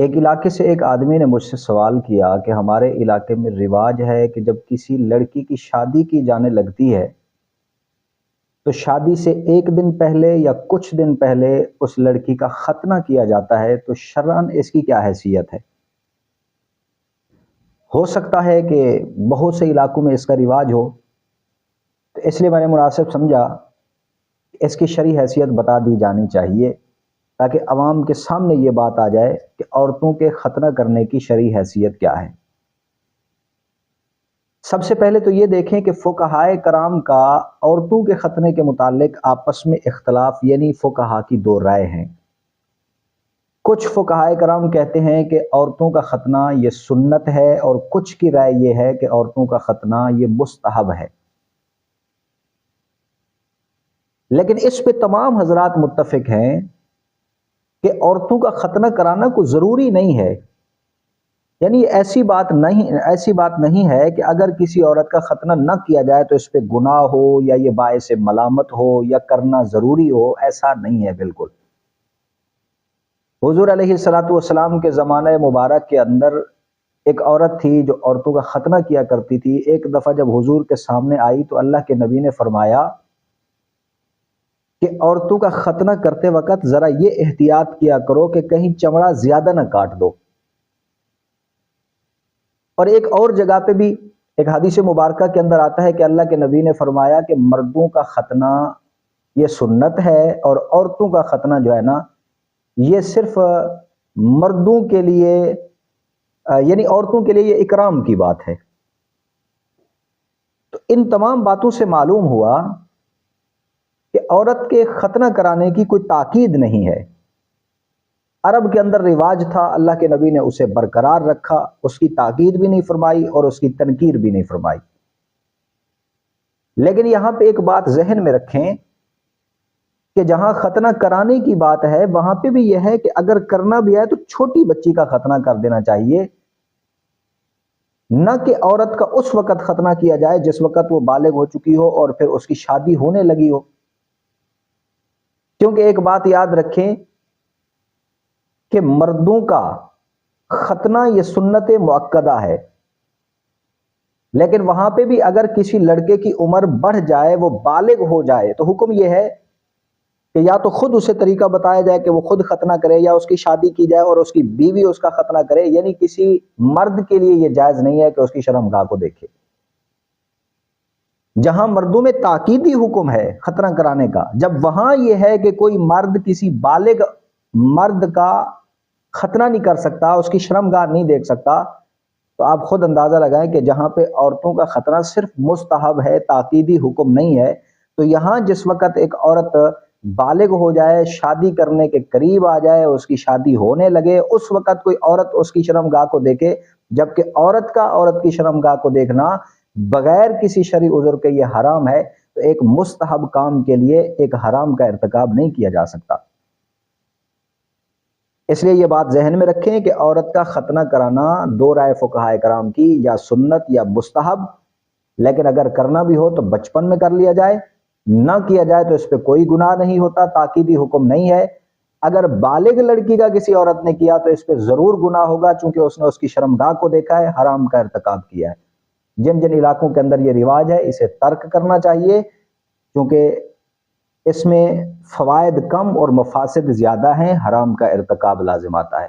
ایک علاقے سے ایک آدمی نے مجھ سے سوال کیا کہ ہمارے علاقے میں رواج ہے کہ جب کسی لڑکی کی شادی کی جانے لگتی ہے تو شادی سے ایک دن پہلے یا کچھ دن پہلے اس لڑکی کا ختنہ کیا جاتا ہے، تو شرعاً اس کی کیا حیثیت ہے؟ ہو سکتا ہے کہ بہت سے علاقوں میں اس کا رواج ہو، تو اس لیے میں نے مناسب سمجھا کہ اس کی شرعی حیثیت بتا دی جانی چاہیے، تاکہ عوام کے سامنے یہ بات آ جائے کہ عورتوں کے ختنہ کرنے کی شرعی حیثیت کیا ہے۔ سب سے پہلے تو یہ دیکھیں کہ فقہائے کرام کا عورتوں کے ختنے کے متعلق آپس میں اختلاف، یعنی فقہا کی دو رائے ہیں۔ کچھ فقہائے کرام کہتے ہیں کہ عورتوں کا ختنہ یہ سنت ہے، اور کچھ کی رائے یہ ہے کہ عورتوں کا ختنہ یہ مستحب ہے۔ لیکن اس پہ تمام حضرات متفق ہیں کہ عورتوں کا ختنہ کرانا کوئی ضروری نہیں ہے، یعنی ایسی بات نہیں ہے کہ اگر کسی عورت کا ختنہ نہ کیا جائے تو اس پہ گناہ ہو یا یہ باعث ملامت ہو یا کرنا ضروری ہو، ایسا نہیں ہے بالکل۔ حضور علیہ الصلوۃ والسلام کے زمانہ مبارک کے اندر ایک عورت تھی جو عورتوں کا ختنہ کیا کرتی تھی۔ ایک دفعہ جب حضور کے سامنے آئی تو اللہ کے نبی نے فرمایا کہ عورتوں کا ختنہ کرتے وقت ذرا یہ احتیاط کیا کرو کہ کہیں چمڑا زیادہ نہ کاٹ دو۔ اور ایک اور جگہ پہ بھی ایک حدیث مبارکہ کے اندر آتا ہے کہ اللہ کے نبی نے فرمایا کہ مردوں کا ختنہ یہ سنت ہے، اور عورتوں کا ختنہ جو ہے نا یہ صرف مردوں کے لیے، یعنی عورتوں کے لیے یہ اکرام کی بات ہے۔ تو ان تمام باتوں سے معلوم ہوا کہ عورت کے ختنہ کرانے کی کوئی تاکید نہیں ہے۔ عرب کے اندر رواج تھا، اللہ کے نبی نے اسے برقرار رکھا، اس کی تاکید بھی نہیں فرمائی اور اس کی تنکیر بھی نہیں فرمائی۔ لیکن یہاں پہ ایک بات ذہن میں رکھیں کہ جہاں ختنہ کرانے کی بات ہے وہاں پہ بھی یہ ہے کہ اگر کرنا بھی ہے تو چھوٹی بچی کا ختنہ کر دینا چاہیے، نہ کہ عورت کا اس وقت ختنہ کیا جائے جس وقت وہ بالغ ہو چکی ہو اور پھر اس کی شادی ہونے لگی ہو۔ کیونکہ ایک بات یاد رکھیں کہ مردوں کا ختنہ یہ سنت مؤکدہ ہے، لیکن وہاں پہ بھی اگر کسی لڑکے کی عمر بڑھ جائے، وہ بالغ ہو جائے، تو حکم یہ ہے کہ یا تو خود اسے طریقہ بتایا جائے کہ وہ خود ختنہ کرے، یا اس کی شادی کی جائے اور اس کی بیوی اس کا ختنہ کرے۔ یعنی کسی مرد کے لیے یہ جائز نہیں ہے کہ اس کی شرمگاہ کو دیکھے۔ جہاں مردوں میں تاکیدی حکم ہے ختنہ کرانے کا، جب وہاں یہ ہے کہ کوئی مرد کسی بالغ مرد کا ختنہ نہیں کر سکتا، اس کی شرمگاہ نہیں دیکھ سکتا، تو آپ خود اندازہ لگائیں کہ جہاں پہ عورتوں کا ختنہ صرف مستحب ہے، تاکیدی حکم نہیں ہے، تو یہاں جس وقت ایک عورت بالغ ہو جائے، شادی کرنے کے قریب آ جائے، اس کی شادی ہونے لگے، اس وقت کوئی عورت اس کی شرمگاہ کو دیکھے، جبکہ عورت کا عورت کی شرمگاہ کو دیکھنا بغیر کسی شرعی عذر کے یہ حرام ہے، تو ایک مستحب کام کے لیے ایک حرام کا ارتکاب نہیں کیا جا سکتا۔ اس لیے یہ بات ذہن میں رکھیں کہ عورت کا ختنہ کرانا دو رائے فقہائے کرام کی، یا سنت یا مستحب، لیکن اگر کرنا بھی ہو تو بچپن میں کر لیا جائے، نہ کیا جائے تو اس پہ کوئی گناہ نہیں ہوتا، تاکیدی حکم نہیں ہے۔ اگر بالغ لڑکی کا کسی عورت نے کیا تو اس پہ ضرور گناہ ہوگا، چونکہ اس نے اس کی شرمگاہ کو دیکھا ہے، حرام کا ارتکاب کیا ہے۔ جن جن علاقوں کے اندر یہ رواج ہے اسے ترک کرنا چاہیے، کیونکہ اس میں فوائد کم اور مفاسد زیادہ ہیں، حرام کا ارتکاب لازم آتا ہے۔